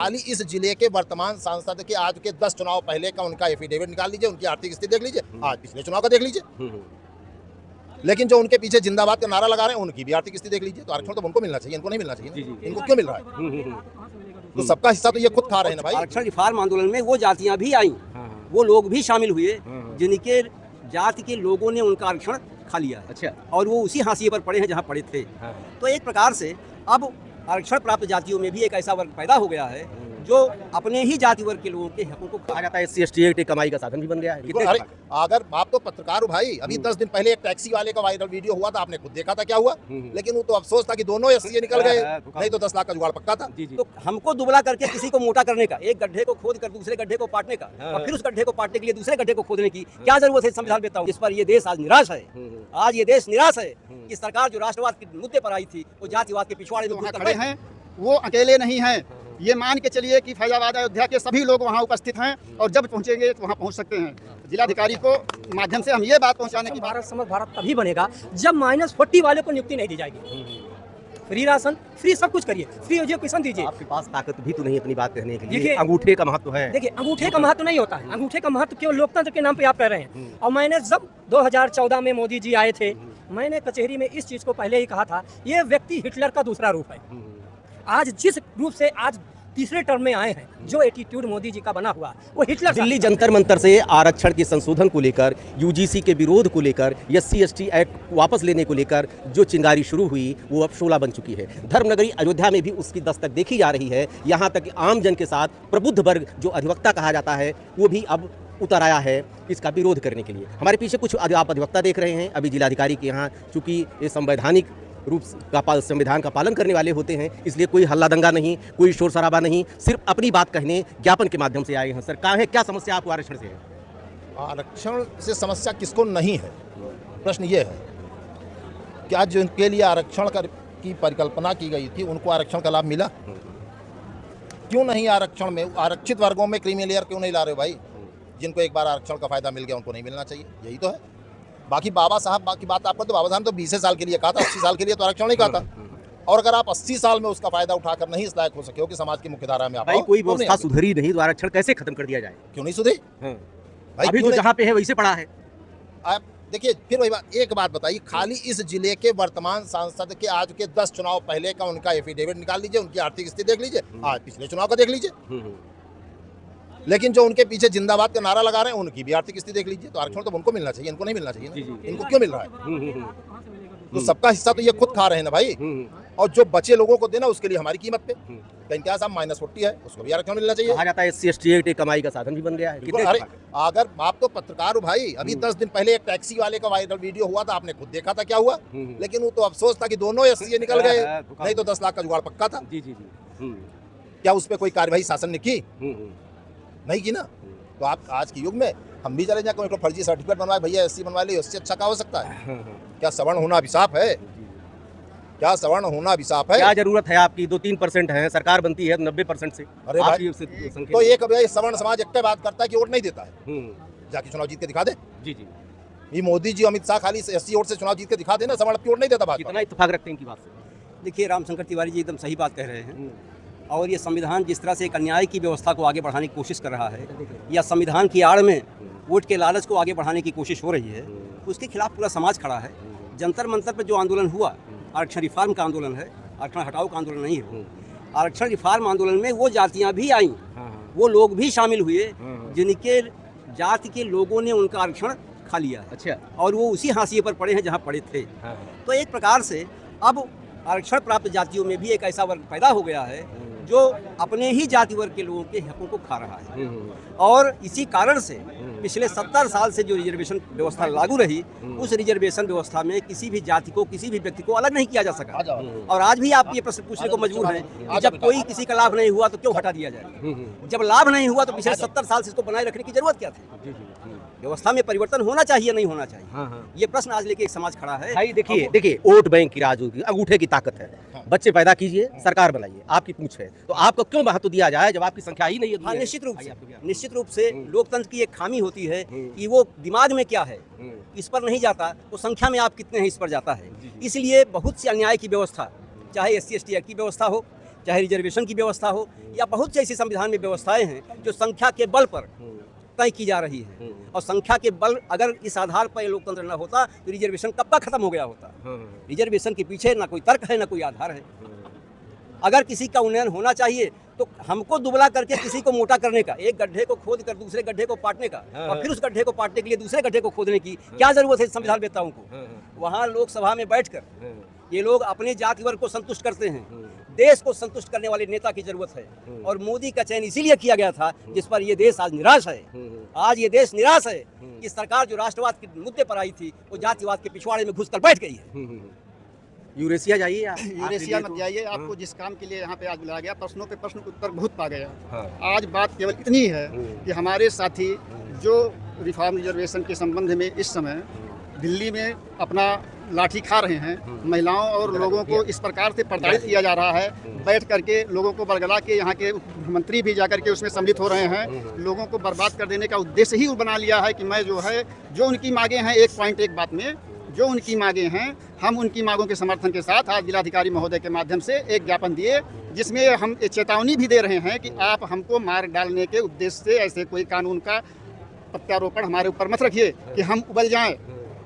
खाली इस जिले के वर्तमान सांसद के आज के 10 चुनाव पहले का उनका एफिडेविट निकाल लीजिए, उनकी आर्थिक स्थिति देख लीजिए, आज पिछले चुनाव का देख लीजिए। लेकिन जो उनके पीछे जिंदाबाद का नारा लगा रहे हैं उनकी भी आर्थिक स्थिति देख लीजिए। तो आरक्षण तो उनको मिलना चाहिए, इनको नहीं मिलना चाहिए। इनको क्यों मिल रहा है? तो सबका हिस्सा तो ये खुद खा रहे हैं ना भाई। आरक्षण रिफॉर्म आंदोलन में वो जातियां भी आई, वो लोग भी शामिल हुए जिनके जाति के लोगों ने उनका आरक्षण खा लिया। अच्छा। और वो उसी हाशिए पर पड़े हैं जहाँ पड़े थे। तो एक प्रकार से अब आरक्षण प्राप्त जातियों में भी एक ऐसा वर्ग पैदा हो गया है जो अपने ही जाति वर्ग के लोगों के हकों को खा जाता है। SC/ST एक्ट कमाई का साधन भी बन गया है। अरे अगर आप तो पत्रकार हो भाई, अभी 10 दिन पहले एक टैक्सी वाले का वायरल वीडियो हुआ था, आपने खुद देखा था क्या हुआ। लेकिन वो तो अफसोस था कि दोनों SC निकल गए, नहीं तो 10 लाख का जुगाड़ पक्का था। तो हमको दुबला करके किसी को मोटा करने का, एक गड्ढे को खोद कर दूसरे गड्ढे को पाटने का और फिर उस गड्ढे को पाटने के लिए दूसरे गड्ढे को खोदने की क्या जरूरत है? संविधान देता हूँ। इस पर ये देश आज निराश है। आज ये देश निराश है कि सरकार जो राष्ट्रवाद के मुद्दे पर आई थी वो जातिवाद के पिछवाड़े में खड़े हैं। वो अकेले नहीं हैं, ये मान के चलिए कि फैजाबाद अयोध्या के सभी लोग वहाँ उपस्थित हैं और जब पहुँचेंगे तो वहाँ पहुँच सकते हैं। जिलाधिकारी को माध्यम से हम ये बात पहुँचाने की भारत समग्र भारत तभी बनेगा जब -40 वाले को नियुक्ति नहीं दी जाएगी। फ्री राशन, फ्री सब कुछ करिए, फ्री एजुकेशन दीजिए। आपके पास ताकत भी तो नहीं अपनी बात कहने के लिए। अंगूठे का महत्व है। देखिए, अंगूठे का महत्व नहीं होता है। अंगूठे का महत्व केवल लोकतंत्र के नाम पे आप कह रहे हैं। और मैंने जब 2014 में मोदी जी आए थे, मैंने कचहरी में इस चीज को पहले ही कहा था, ये व्यक्ति हिटलर का दूसरा रूप है। आज जिस रूप से आज तीसरे टर्म में आए हैं, जो एटीट्यूड मोदी जी का बना हुआ वो हिटलर। दिल्ली जंतर मंतर से आरक्षण के संशोधन को लेकर, UGC के विरोध को लेकर, SC/ST एक्ट वापस लेने को लेकर जो चिंगारी शुरू हुई वो अब शोला बन चुकी है। धर्मनगरी अयोध्या में भी उसकी दस्तक देखी जा रही है। यहाँ तक आम जन के साथ प्रबुद्ध वर्ग जो अधिवक्ता कहा जाता है वो भी अब उतर आया है इसका विरोध करने के लिए। हमारे पीछे कुछ आप अधिवक्ता देख रहे हैं। अभी जिलाधिकारी के यहाँ चूंकि ये संवैधानिक रूप का संविधान का पालन करने वाले होते हैं, इसलिए कोई हल्ला दंगा नहीं, कोई शोर शराबा नहीं, सिर्फ अपनी बात कहने ज्ञापन के माध्यम से आए हैं। सर, कहाँ है, क्या समस्या आपको आरक्षण से है? आरक्षण से समस्या किसको नहीं है? प्रश्न ये है कि आज जिनके लिए आरक्षण की परिकल्पना की गई थी उनको आरक्षण का लाभ मिला? क्यों नहीं? आरक्षण में आरक्षित वर्गों में क्रीमी लेयर क्यों नहीं ला रहे हो भाई? जिनको एक बार आरक्षण का फायदा मिल गया उनको नहीं मिलना चाहिए, यही तो है। बाकी बाबा साहब, बाकी बात आपको तो बाबा साहब तो 20 साल के लिए कहा था, 80 साल के लिए तो आरक्षण नहीं कहा था। और अगर आप 80 साल में उसका फायदा उठाकर नहीं इस लायक हो सके हो कि समाज की मुख्यधारा में आप भाई कोई व्यवस्था सुधरी नहीं तो आरक्षण कैसे खत्म कर दिया जाए? क्यों नहीं सुधरी भाई? अभी तो जहाँ पे है वैसे पड़ा है। आप देखिए, फिर वही बात, एक बात बताइए, खाली इस जिले के वर्तमान सांसद के आज के 10 चुनाव पहले का उनका एफिडेविट निकाल लीजिए, उनकी आर्थिक स्थिति देख लीजिए, आज पिछले चुनाव का देख लीजिए। लेकिन जो उनके पीछे जिंदाबाद का नारा लगा रहे हैं उनकी भी आर्थिक स्थिति देख लीजिए। तो आरक्षण तो उनको मिलना चाहिए, इनको नहीं मिलना चाहिए। इनको क्यों मिल रहा है? तो सबका हिस्सा तो ये खुद खा रहे हैं ना भाई। और जो बचे लोगों को देना उसके लिए हमारी कीमत पे कहीं क्या साहब -40 है, उसको भी आरक्षण मिलना चाहिए। कहा जाता है SC/ST एक्ट कमाई का साधन भी बन गया है। अरे अगर आप तो पत्रकार हो भाई, अभी 10 दिन पहले एक टैक्सी वाले का वायरल वीडियो हुआ था, आपने खुद देखा था क्या हुआ। लेकिन वो तो अफसोस था कि दोनों SC निकल गए, नहीं तो 10 लाख का जुगाड़ पक्का था। क्या उस पर कोई कार्यवाही शासन ने की? नहीं की ना। तो आप आज के युग में हम भी चले जाए, कोई फर्जी सर्टिफिकेट बनवाए, भैया SC बनवा ले, उससे अच्छा क्या हो सकता है? क्या सवर्ण होना अभिशाप है? क्या सवर्ण होना अभिशाप है? क्या जरूरत है आपकी? 2-3% है, सरकार बनती है 90% से। अरे भाई, तो एक सवर्ण समाज एक बात करता है कि वोट नहीं देता है, जाके चुनाव जीत के दिखा दे। ये मोदी जी, अमित शाह खाली SC वोट से चुनाव जीत के दिखा देना, सवर्ण वोट नहीं देता। कितना इत्तेफाक रखते हैं इनकी बात से? देखिए, रामशंकर तिवारी जी एकदम सही बात कह रहे हैं। और ये संविधान जिस तरह से एक अन्याय की व्यवस्था को आगे बढ़ाने की कोशिश कर रहा है, या संविधान की आड़ में वोट के लालच को आगे बढ़ाने की कोशिश हो रही है, उसके खिलाफ पूरा समाज खड़ा है। जंतर मंतर पर जो आंदोलन हुआ, आरक्षण रिफॉर्म का आंदोलन है, आरक्षण हटाओ का आंदोलन नहीं है। आरक्षण रिफॉर्म आंदोलन में वो जातियां भी आई, वो लोग भी शामिल हुए जिनके जाति के लोगों ने उनका आरक्षण खा लिया। अच्छा। और वो उसी हाशिए पर पड़े हैं जहाँ पड़े थे। तो एक प्रकार से अब आरक्षण प्राप्त जातियों में भी एक ऐसा वर्ग पैदा हो गया है जो अपने ही जाति वर्ग के लोगों के हकों को खा रहा है। और इसी कारण से पिछले 70 साल से जो रिजर्वेशन व्यवस्था लागू रही, उस रिजर्वेशन व्यवस्था में किसी भी जाति को, किसी भी व्यक्ति को अलग नहीं किया जा सका। और आज भी आप ये प्रश्न पूछने को मजबूर हैं कि जब कोई किसी का लाभ नहीं हुआ तो क्यों हटा दिया जाए? जब लाभ नहीं हुआ तो पिछले 70 साल से इसको बनाए रखने की जरूरत क्या थी? व्यवस्था में परिवर्तन होना चाहिए, नहीं होना चाहिए? ये प्रश्न आज लेके एक समाज खड़ा है। भाई देखिए, वोट बैंक की राजनीति अंगूठे की ताकत है। बच्चे पैदा कीजिए, सरकार बनाइए, आपकी पूछ है, तो आपको क्यों महत्व दिया जाए जब आपकी संख्या ही नहीं है? निश्चित रूप से लोकतंत्र की एक खामी होती है कि वो दिमाग में क्या है इस पर नहीं जाता, वो संख्या में आप कितने हैं इस पर जाता है। इसलिए बहुत सी अन्याय की व्यवस्था, चाहे SC/ST एक्ट की व्यवस्था हो, चाहे रिजर्वेशन की व्यवस्था हो या बहुत सी ऐसी संविधान में व्यवस्थाएं हैं जो संख्या के बल पर तय की जा रही है। और संख्या के बल अगर इस आधार पर लोकतंत्र न होता तो रिजर्वेशन कब का खत्म हो गया होता। रिजर्वेशन के पीछे ना कोई तर्क है ना कोई आधार है। अगर किसी का उन्नयन होना चाहिए तो हमको दुबला करके किसी को मोटा करने का, एक गड्ढे को खोद कर दूसरे गड्ढे को पाटने का और फिर उस गड्ढे को पाटने के लिए दूसरे गड्ढे को खोदने की क्या जरूरत है संविधान वेत्ताओं को। वहाँ लोकसभा में बैठकर ये लोग अपने जाति वर्ग को संतुष्ट करते हैं, देश को संतुष्ट करने वाले नेता की जरूरत है। और मोदी का चयन इसीलिए किया गया था जिस पर ये देश आज निराश है। आज ये देश निराश है कि सरकार जो राष्ट्रवाद के मुद्दे पर आई थी वो जातिवाद के पिछवाड़े में घुसकर बैठ गई है। यूरेशिया जाइए आप, यूरेशिया मत जाइए, आपको जिस काम के लिए यहाँ पे आज बुलाया गया प्रश्नों पे प्रश्न के उत्तर बहुत पा गया। आज बात केवल इतनी है कि हमारे साथी जो रिफॉर्म रिजर्वेशन के संबंध में इस समय दिल्ली में अपना लाठी खा रहे हैं, महिलाओं और लोगों को इस प्रकार से प्रताड़ित किया जा रहा है, बैठ करके लोगों को बरगला के यहाँ के मुख्यमंत्री भी जाकर के उसमें सम्मिलित हो रहे हैं। लोगों को बर्बाद कर देने का उद्देश्य ही बना लिया है कि मैं जो है जो उनकी मांगे हैं, एक पॉइंट एक बात में जो उनकी मांगे हैं हम उनकी मांगों के समर्थन के साथ आज जिलाधिकारी महोदय के माध्यम से एक ज्ञापन दिए जिसमें हम चेतावनी भी दे रहे हैं कि आप हमको मार डालने के उद्देश्य से ऐसे कोई कानून का प्रत्यारोपण हमारे ऊपर मत रखिए कि हम उबल जाएं।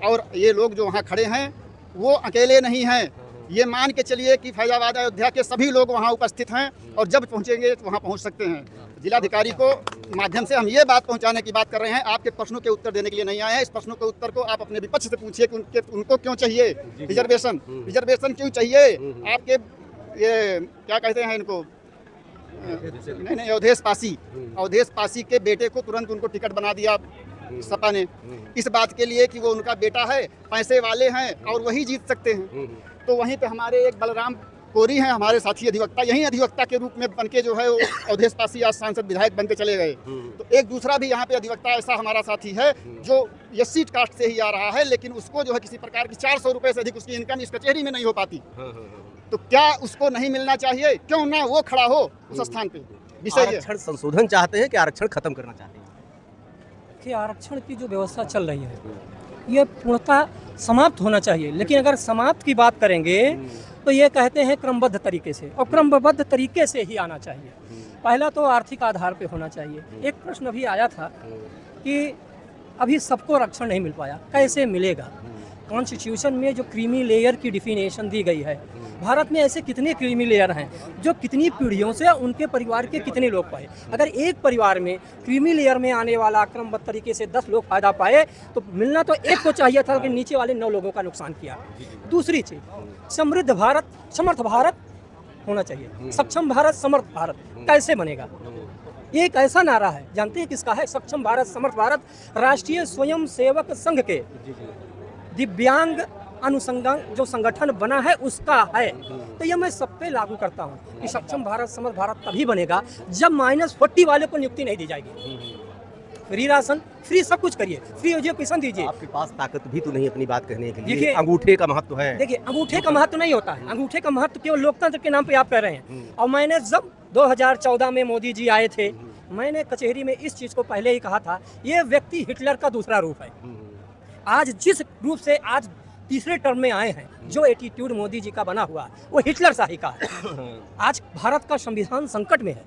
और ये लोग जो वहाँ खड़े हैं वो अकेले नहीं हैं, ये मान के चलिए कि फैजाबाद अयोध्या के सभी लोग वहाँ उपस्थित हैं और जब पहुँचेंगे तो वहाँ पहुँच सकते हैं। जिलाधिकारी को माध्यम से हम ये बात पहुंचाने की बात कर रहे हैं, आपके प्रश्नों के उत्तर देने के लिए नहीं आए हैं। इस प्रश्नों के उत्तर को आप अपने विपक्ष से पूछिए कि उनको क्यों चाहिए रिजर्वेशन क्यों चाहिए। आपके ये क्या कहते हैं इनको, नहीं अवधेश पासी के बेटे को तुरंत उनको टिकट बना दिया सपा ने, इस बात के लिए कि वो उनका बेटा है, पैसे वाले हैं और वही जीत सकते हैं। तो वहीं पे हमारे एक बलराम कोरी हैं हमारे साथी अधिवक्ता, यही अधिवक्ता के रूप में बनके जो है वो अवधेश पासी आज सांसद विधायक बनके चले गए। तो एक दूसरा भी यहाँ पे अधिवक्ता ऐसा हमारा साथी है जो एससी कास्ट से ही आ रहा है, लेकिन उसको जो है किसी प्रकार की 400 रुपए से अधिक उसकी इनकम इस कचहरी में नहीं हो पाती। तो क्या उसको नहीं मिलना चाहिए? क्यों ना वो खड़ा हो उस स्थान पे। विषय आरक्षण संशोधन चाहते हैं कि आरक्षण खत्म करना चाहते हैं? कि आरक्षण की जो व्यवस्था चल रही है ये पूर्णतः समाप्त होना चाहिए, लेकिन अगर समाप्त की बात करेंगे तो ये कहते हैं क्रमबद्ध तरीके से, और क्रमबद्ध तरीके से ही आना चाहिए। पहला तो आर्थिक आधार पे होना चाहिए। एक प्रश्न अभी आया था कि अभी सबको आरक्षण नहीं मिल पाया, कैसे मिलेगा? कॉन्स्टिट्यूशन में जो क्रीमी लेयर की डिफिनेशन दी गई है, भारत में ऐसे कितने क्रीमी लेयर हैं जो कितनी पीढ़ियों से उनके परिवार के कितने लोग पाए। अगर एक परिवार में क्रीमी लेयर में आने वाला क्रमबद्ध तरीके से 10 लोग फायदा पाए तो मिलना तो एक को चाहिए था, लेकिन नीचे वाले 9 लोगों का नुकसान किया। दूसरी चीज, समृद्ध भारत, समर्थ भारत होना चाहिए। सक्षम भारत, समर्थ भारत कैसे बनेगा? एक ऐसा नारा है, जानते हैं किसका है? सक्षम भारत समर्थ भारत राष्ट्रीय स्वयं सेवक संघ के दिव्यांग अनुसंधान जो संगठन बना है उसका है। तो ये मैं सब पे लागू करता हूँ कि सक्षम भारत समर्थ भारत तभी बनेगा जब -40 वाले को नियुक्ति नहीं दी जाएगी। फ्री राशन, फ्री सब कुछ करिए, फ्री एजुकेशन दीजिए। आपके पास ताकत भी तो नहीं अपनी बात कहने के लिए। देखिए, अंगूठे का महत्व है। देखिए, अंगूठे का महत्व नहीं होता है। अंगूठे का महत्व केवल लोकतंत्र के नाम पे आप कह रहे हैं। और मैंने जब 2014 में मोदी जी आए थे, मैंने कचहरी में इस चीज़ को पहले ही कहा था, ये व्यक्ति हिटलर का दूसरा रूप है। आज जिस रूप से आज तीसरे टर्म में आए हैं, जो एटीट्यूड मोदी जी का बना हुआ वो हिटलर शाही का है। आज भारत का संविधान संकट में है।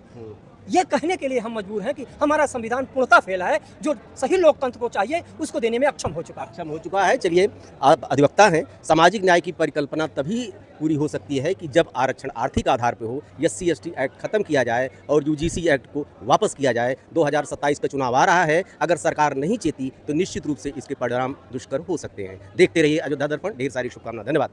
ये कहने के लिए हम मजबूर हैं कि हमारा संविधान पूर्णतः फेल है, जो सही लोकतंत्र को चाहिए उसको देने में अक्षम हो चुका है। चलिए, आप अधिवक्ता हैं, सामाजिक न्याय की परिकल्पना तभी पूरी हो सकती है कि जब आरक्षण आर्थिक आधार पर हो, SC/ST एक्ट खत्म किया जाए और UGC एक्ट को वापस किया जाए। 2027 का चुनाव आ रहा है, अगर सरकार नहीं चेती तो निश्चित रूप से इसके परिणाम दुष्कर हो सकते हैं। देखते रहिए अयोध्या दर्पण। ढेर सारी शुभकामनाएं। धन्यवाद।